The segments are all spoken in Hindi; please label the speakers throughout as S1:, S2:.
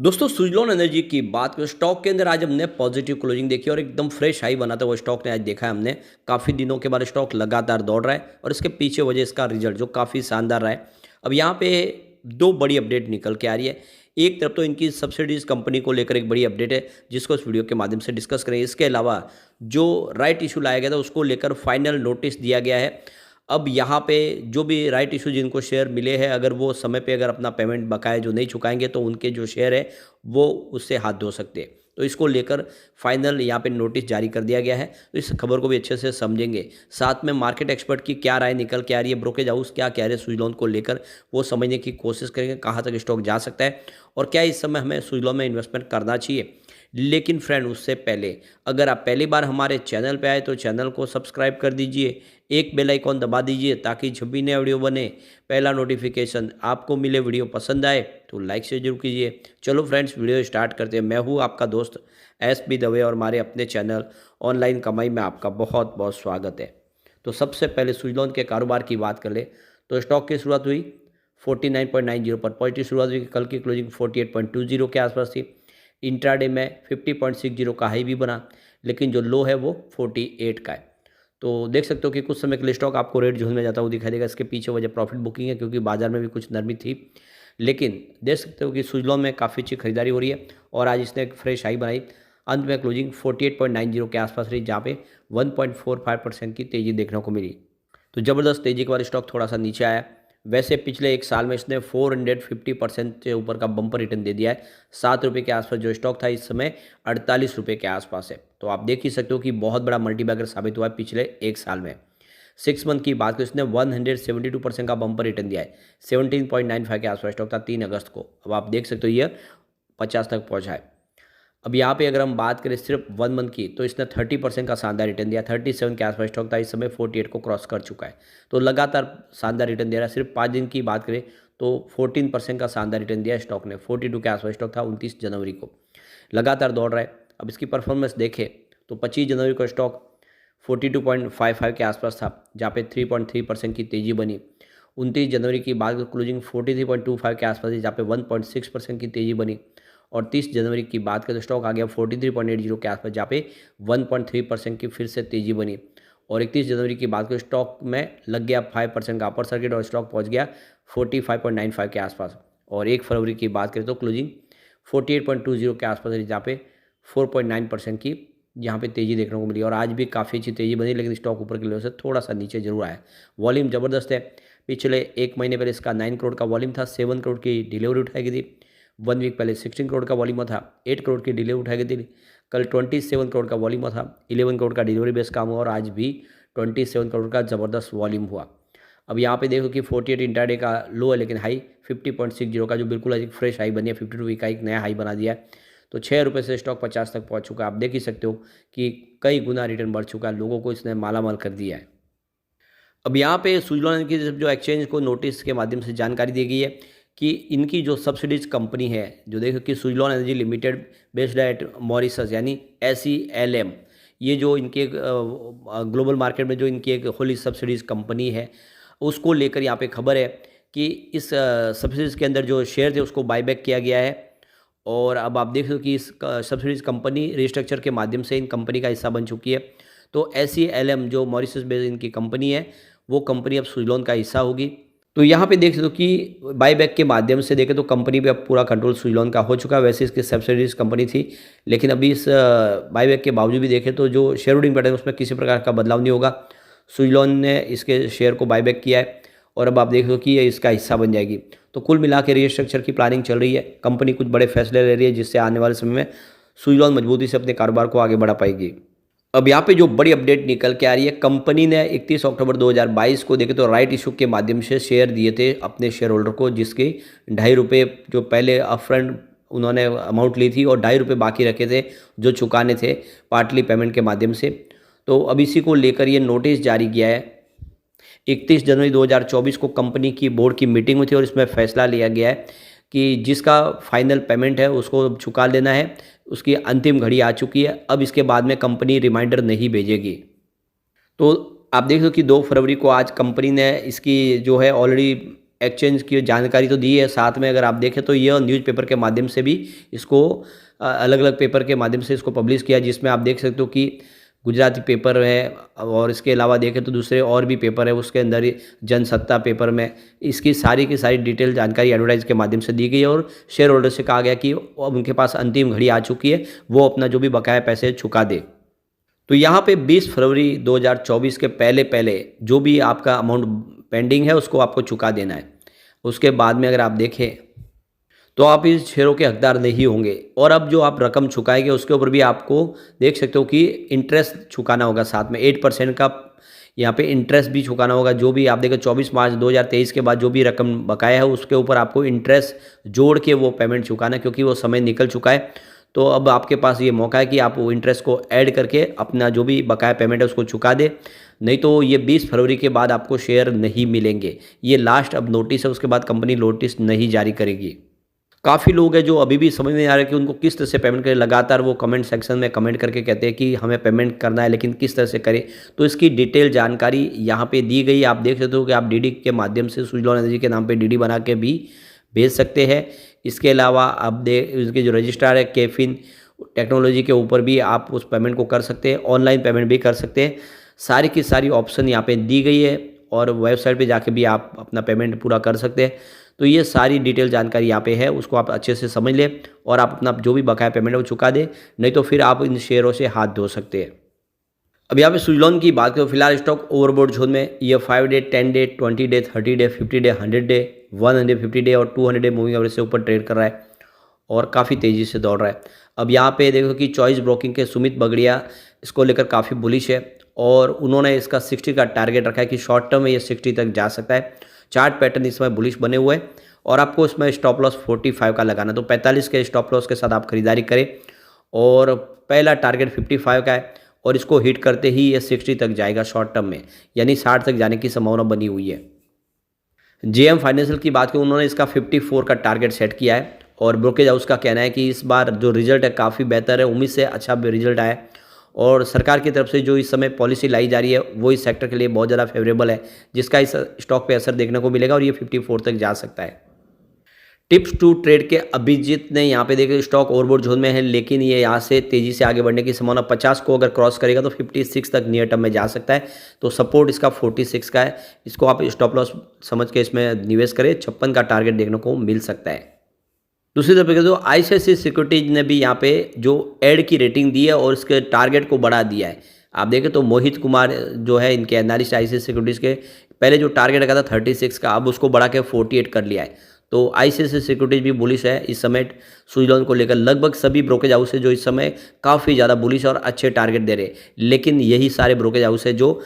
S1: दोस्तों सुजलॉन एनर्जी की बात करें स्टॉक के अंदर आज हमने पॉजिटिव क्लोजिंग देखी और एकदम फ्रेश हाई बना था वो स्टॉक ने आज देखा है हमने। काफ़ी दिनों के बाद स्टॉक लगातार दौड़ रहा है और इसके पीछे वजह इसका रिजल्ट जो काफ़ी शानदार रहा है। अब यहाँ पे दो बड़ी अपडेट निकल के आ रही है। एक तरफ तो इनकी सब्सिडीज कंपनी को लेकर एक बड़ी अपडेट है जिसको इस वीडियो के माध्यम से डिस्कस करें। इसके अलावा जो राइट इशू लाया गया था उसको लेकर फाइनल नोटिस दिया गया है। अब यहाँ पे जो भी राइट इशू जिनको शेयर मिले हैं अगर वो समय पे अगर अपना पेमेंट बकाया जो नहीं चुकाएंगे तो उनके जो शेयर है वो उससे हाथ धो सकते हैं। तो इसको लेकर फाइनल यहाँ पे नोटिस जारी कर दिया गया है। तो इस खबर को भी अच्छे से समझेंगे। साथ में मार्केट एक्सपर्ट की क्या राय निकल के आ रही है, ब्रोकेज हाउस क्या कह रहे हैं सुजलॉन को लेकर, वो समझने की कोशिश करेंगे कहाँ तक स्टॉक जा सकता है और क्या इस समय हमें सुजलॉन में इन्वेस्टमेंट करना चाहिए। लेकिन फ्रेंड उससे पहले अगर आप पहली बार हमारे चैनल पे आए तो चैनल को सब्सक्राइब कर दीजिए, एक बेल आइकॉन दबा दीजिए ताकि जब भी नया वीडियो बने पहला नोटिफिकेशन आपको मिले। वीडियो पसंद आए तो लाइक से जरूर कीजिए। चलो फ्रेंड्स वीडियो स्टार्ट करते हैं। मैं हूँ आपका दोस्त SP दवे और हमारे अपने चैनल ऑनलाइन कमाई में आपका बहुत बहुत स्वागत है। तो सबसे पहले सुजलॉन के कारोबार की बात कर ले तो स्टॉक की शुरुआत हुई 49.90 पर, पॉजिटिव शुरुआत हुई। कल की क्लोजिंग 48.20 के आसपास थी। इंट्राडे में 50.60 का हाई भी बना लेकिन जो लो है वो 48 का है। तो देख सकते हो कि कुछ समय के लिए स्टॉक आपको रेड जोन में जाता हुआ दिखाई देगा। इसके पीछे वजह प्रॉफिट बुकिंग है क्योंकि बाजार में भी कुछ नरमी थी। लेकिन देख सकते हो कि सुजलॉन में काफ़ी अच्छी खरीदारी हो रही है और आज इसने एक फ्रेश हाई बनाई। अंत में क्लोजिंग 48.90 के आसपास रही जहाँ पे 1.45% की तेज़ी देखने को मिली। तो ज़बरदस्त तेज़ी के बाद स्टॉक थोड़ा सा नीचे आया। वैसे पिछले एक साल में इसने 450% से ऊपर का बम्पर रिटर्न दे दिया है। 7 रुपये के आसपास जो स्टॉक था इस समय 48 रुपये के आसपास है। तो आप देख ही सकते हो कि बहुत बड़ा मल्टीबैगर साबित हुआ है पिछले एक साल में। 6 मंथ की बात करें इसने 172% का बम्पर रिटर्न दिया है। 17.95 के आसपास स्टॉक था 3 अगस्त को। अब आप देख सकते हो ये 50 तक पहुँचा है। अब यहाँ पे अगर हम बात करें सिर्फ 1 मंथ की तो इसने 30% का शानदार रिटर्न दिया। 37 के आसपास स्टॉक था, इस समय 48 को क्रॉस कर चुका है। तो लगातार शानदार रिटर्न दे रहा है। सिर्फ 5 दिन की बात करें तो 14% का शानदार रिटर्न दिया स्टॉक ने। 42 के आसपास स्टॉक था 29 जनवरी को। लगातार दौड़ रहा है। अब इसकी परफॉर्मेंस देखें तो 25 जनवरी को स्टॉक 42.55 के आसपास था जहाँ पे 3.3% की तेज़ी बनी। 29 जनवरी की बात क्लोजिंग 43.25 के आसपास थी जहाँ पे 1.6% की तेज़ी बनी। और 30 जनवरी की बात करें तो स्टॉक आ गया 43.80 के आसपास जहाँ पे 1.3% की फिर से तेज़ी बनी। और 31 जनवरी की बात करें स्टॉक में लग गया 5% का अपर सर्किट और स्टॉक पहुँच गया 45.95 के आसपास। और 1 फरवरी की बात करें तो क्लोजिंग 48.20 के आसपास रही जहाँ पे 4.9% की यहाँ पे तेज़ी देखने को मिली। और आज भी काफ़ी अच्छी तेज़ी बनी लेकिन स्टॉक ऊपर के लेवल से थोड़ा सा नीचे जरूर आया। वॉल्यूम ज़बरदस्त है। पिछले एक महीने पहले इसका 9 करोड़ का वॉल्यूम था। 7 करोड़ की डिलीवरी उठाई गई थी। 1 वीक पहले 16 करोड़ का वॉल्यूम था। 8 करोड़ की डिलीवरी उठाई गई थी। कल 27 करोड़ का वॉल्यूम था। 11 करोड़ का डिलीवरी बेस काम हुआ और आज भी 27 करोड़ का ज़बरदस्त वॉल्यूम हुआ। अब यहाँ पे देखो कि 48 इंट्राडे का लो है लेकिन हाई 50.60 का जो बिल्कुल एक फ्रेश हाई बनी है। 52 वीक का एक नया हाई बना दिया है। तो 6 रुपये से स्टॉक 50 तक पहुँच चुका है। आप देख ही सकते हो कि कई गुना रिटर्न बढ़ चुका है। लोगों को इसने मालामाल कर दिया है। अब यहाँ पे सुजलॉन की जो एक्सचेंज को नोटिस के माध्यम से जानकारी दी गई है कि इनकी जो सब्सिडीज कंपनी है जो देखो कि Suzlon energy limited based eight Mauritius यानी SELM, ये जो इनके ग्लोबल मार्केट में जो इनकी एक होली सब्सिडीज कंपनी है उसको लेकर यहाँ पे खबर है कि इस सब्सिडीज के अंदर जो शेयर थे उसको बायबैक किया गया है। और अब आप देख सकते हो कि इस सब्सिडीज कंपनी रिस्ट्रक्चर के माध्यम से इन कंपनी का हिस्सा बन चुकी है। तो SELM जो मॉरिशस बेस्ड इनकी कंपनी है वो कंपनी अब सुजलॉन का हिस्सा होगी। तो यहाँ पे देख सकते हो कि बायबैक के माध्यम से देखें तो कंपनी पे अब पूरा कंट्रोल सुजलॉन का हो चुका है। वैसे इसकी सब्सिडीज कंपनी थी लेकिन अभी इस बायबैक के बावजूद भी देखें तो जो शेयर होल्डिंग पैटर्न उसमें किसी प्रकार का बदलाव नहीं होगा। सुजलॉन ने इसके शेयर को बायबैक किया है और अब आप देख लो कि ये इसका हिस्सा बन जाएगी। तो कुल मिला के रीस्ट्रक्चर की प्लानिंग चल रही है। कंपनी कुछ बड़े फैसले ले रही है जिससे आने वाले समय में सुजलॉन मजबूती से अपने कारोबार को आगे बढ़ा पाएगी। अब यहाँ पे जो बड़ी अपडेट निकल के आ रही है, कंपनी ने 31 अक्टूबर 2022 को देखे तो राइट इशू के माध्यम से शेयर दिए थे अपने शेयर होल्डर को, जिसके ₹2.5 जो पहले अपफ्रंट उन्होंने अमाउंट ली थी और ₹2.5 बाकी रखे थे जो चुकाने थे पार्टली पेमेंट के माध्यम से। तो अब इसी को लेकर ये नोटिस जारी किया है। 31 जनवरी 2024 को कंपनी की बोर्ड की मीटिंग हुई थी और इसमें फैसला लिया गया है कि जिसका फाइनल पेमेंट है उसको चुका लेना है। उसकी अंतिम घड़ी आ चुकी है। अब इसके बाद में कंपनी रिमाइंडर नहीं भेजेगी। तो आप देख लो कि 2 फरवरी को आज कंपनी ने इसकी जो है ऑलरेडी एक्सचेंज की जानकारी तो दी है, साथ में अगर आप देखें तो यह न्यूज़पेपर के माध्यम से भी इसको अलग अलग पेपर के माध्यम से इसको पब्लिश किया, जिसमें आप देख सकते हो कि गुजराती पेपर है और इसके अलावा देखें तो दूसरे और भी पेपर है, उसके अंदर ही जनसत्ता पेपर में इसकी सारी की सारी डिटेल जानकारी एडवर्टाइज के माध्यम से दी गई है। और शेयर होल्डर से कहा गया कि अब उनके पास अंतिम घड़ी आ चुकी है, वो अपना जो भी बकाया पैसे चुका दे। तो यहाँ पे 20 फरवरी 2024 के पहले पहले जो भी आपका अमाउंट पेंडिंग है उसको आपको चुका देना है। उसके बाद में अगर आप देखें तो आप इस शेयरों के हकदार नहीं होंगे। और अब जो आप रकम चुकाएंगे उसके ऊपर भी आपको देख सकते हो कि इंटरेस्ट चुकाना होगा, साथ में 8% का यहाँ पे इंटरेस्ट भी चुकाना होगा। जो भी आप देखें 24 मार्च 2023 के बाद जो भी रकम बकाया है उसके ऊपर आपको इंटरेस्ट जोड़ के वो पेमेंट चुकाना है, क्योंकि वो समय निकल चुका है। तो अब आपके पास ये मौका है कि आप वो इंटरेस्ट को ऐड करके अपना जो भी बकाया पेमेंट है उसको चुका दे, नहीं तो ये 20 फरवरी के बाद आपको शेयर नहीं मिलेंगे। ये लास्ट अब नोटिस है, उसके बाद कंपनी नोटिस नहीं जारी करेगी। काफ़ी लोग हैं जो अभी भी समझ नहीं आ रहे कि उनको किस तरह से पेमेंट करें। लगातार वो कमेंट सेक्शन में कमेंट करके कहते हैं कि हमें पेमेंट करना है लेकिन किस तरह से करें। तो इसकी डिटेल जानकारी यहाँ पे दी गई है। आप देख सकते हो कि आप डीडी के माध्यम से सुजलॉन एनर्जी के नाम पे डीडी बना के भी भेज सकते हैं। इसके अलावा आप इसके जो रजिस्ट्रार है कैफिन टेक्नोलॉजी के ऊपर भी आप उस पेमेंट को कर सकते हैं, ऑनलाइन पेमेंट भी कर सकते हैं। सारी की सारी ऑप्शन यहाँ पे दी गई है और वेबसाइट पे जाके भी आप अपना पेमेंट पूरा कर सकते हैं। तो ये सारी डिटेल जानकारी यहाँ पे है, उसको आप अच्छे से समझ लें और आप अपना जो भी बकाया पेमेंट है वो चुका दें, नहीं तो फिर आप इन शेयरों से हाथ धो सकते हैं। अब यहाँ पे सुजलॉन की बात करें, फिलहाल स्टॉक ओवरबॉट जोन में ये 5 day, 10 day, 20 day, 30 day, 50 day, 100 day, 150 day और 200 डे मूविंग एवरेज से ऊपर ट्रेड कर रहा है और काफ़ी तेज़ी से दौड़ रहा है। अब यहाँ पे देखो कि चॉइस ब्रोकिंग के सुमित बगड़िया इसको लेकर काफ़ी बुलिश है और उन्होंने इसका 60 का टारगेट रखा है कि शॉर्ट टर्म में ये 60 तक जा सकता है। चार्ट पैटर्न इसमें बुलिश बने हुए हैं और आपको इसमें स्टॉप लॉस 45 का लगाना, तो 45 के स्टॉप लॉस के साथ आप खरीदारी करें और पहला टारगेट 55 का है और इसको हिट करते ही ये 60 तक जाएगा शॉर्ट टर्म में, यानी 60 तक जाने की संभावना बनी हुई है। जेएम फाइनेंशियल की बात करें, उन्होंने इसका 54 का टारगेट सेट किया है और ब्रोकेज हाउस का कहना है कि इस बार जो रिजल्ट है काफ़ी बेहतर है, उम्मीद से अच्छा रिजल्ट आया और सरकार की तरफ से जो इस समय पॉलिसी लाई जा रही है वो इस सेक्टर के लिए बहुत ज़्यादा फेवरेबल है, जिसका इस स्टॉक पे असर देखने को मिलेगा और ये 54 तक जा सकता है। टिप्स टू ट्रेड के अभिजीत ने यहाँ पे देखिए स्टॉक ओवरबॉट जोन में है, लेकिन ये यहाँ से तेज़ी से आगे बढ़ने की संभावना 50 को अगर क्रॉस करेगा तो 56 तक नियर टर्म में जा सकता है। तो सपोर्ट इसका 46 का है, इसको आप स्टॉप लॉस समझ के इसमें निवेश करें। 56 का टारगेट देखने को मिल सकता है। दूसरी तरफ देखो तो ICICI सिक्योरिटीज ने भी यहाँ पे जो एड की रेटिंग दी है और इसके टारगेट को बढ़ा दिया है। आप देखें तो मोहित कुमार जो है इनके एनालिस्ट ICICI सिक्योरिटीज के, पहले जो टारगेट रखा था 36 का, अब उसको बढ़ा के 48 कर लिया है। तो ICICI सिक्योरिटीज भी बुलिश है इस समय सुजलॉन को लेकर। लगभग सभी ब्रोकेज हाउस है जो इस समय काफ़ी ज़्यादा बुलिश और अच्छे टारगेट दे रहे हैं, लेकिन यही सारे ब्रोकेज हाउस है जो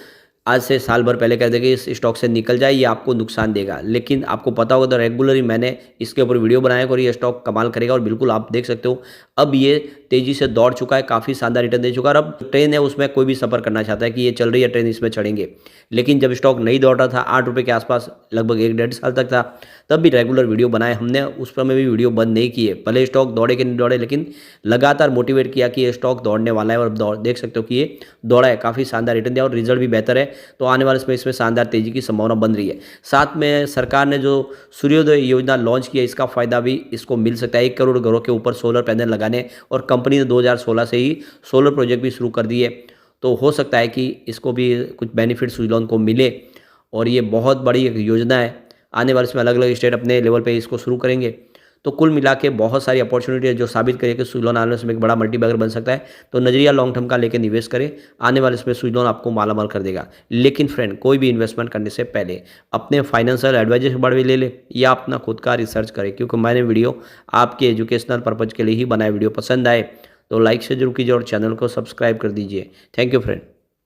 S1: आज से साल भर पहले कह देंगे इस स्टॉक से निकल जाए, ये आपको नुकसान देगा। लेकिन आपको पता होगा तो रेगुलरली मैंने इसके ऊपर वीडियो बनाया और ये स्टॉक कमाल करेगा और बिल्कुल आप देख सकते हो अब ये तेज़ी से दौड़ चुका है, काफ़ी शानदार रिटर्न दे चुका है। और अब ट्रेन है उसमें कोई भी सफ़र करना चाहता है कि ये चल रही है ट्रेन, इसमें चढ़ेंगे। लेकिन जब स्टॉक नहीं दौड़ रहा था 8 रुपये के आसपास लगभग 1-1.5 साल तक था, तब भी रेगुलर वीडियो बनाए हमने, उस पर में भी वीडियो बंद नहीं किए। भले स्टॉक दौड़े कि नहीं दौड़े, लेकिन लगातार मोटिवेट किया कि ये स्टॉक दौड़ने वाला है और देख सकते हो कि ये दौड़ा है, काफ़ी शानदार रिटर्न दिया और रिजल्ट भी बेहतर है। तो आने वाले इसमें शानदार तेजी की संभावना बन रही है। साथ में सरकार ने जो सूर्योदय योजना लॉन्च की है, इसका फायदा भी इसको मिल सकता है। 1 करोड़ घरों के ऊपर सोलर पैनल लगाने और कंपनी ने 2016 से ही सोलर प्रोजेक्ट भी शुरू कर दिए, तो हो सकता है कि इसको भी कुछ बेनिफिट सुजलॉन को मिले और ये बहुत बड़ी एक योजना है। आने वाले इसमें अलग अलग स्टेट अपने लेवल पे इसको शुरू करेंगे, तो कुल मिला के बहुत सारी अपॉर्चुनिटी है जो साबित करें कि सुजलॉन आने वाले में एक बड़ा मल्टीबैगर बन सकता है। तो नजरिया लॉन्ग टर्म का लेकर निवेश करें, आने वाले इसमें सुजलॉन आपको मालामाल कर देगा। लेकिन फ्रेंड, कोई भी इन्वेस्टमेंट करने से पहले अपने फाइनेंशियल एडवाइजर से बारे में ले ले या अपना खुद का रिसर्च करें, क्योंकि मैंने वीडियो आपके एजुकेशनल पर्पज़ के लिए ही बनाया। वीडियो पसंद आए तो लाइक से जरूर कीजिए और चैनल को सब्सक्राइब कर दीजिए। Thank you friend.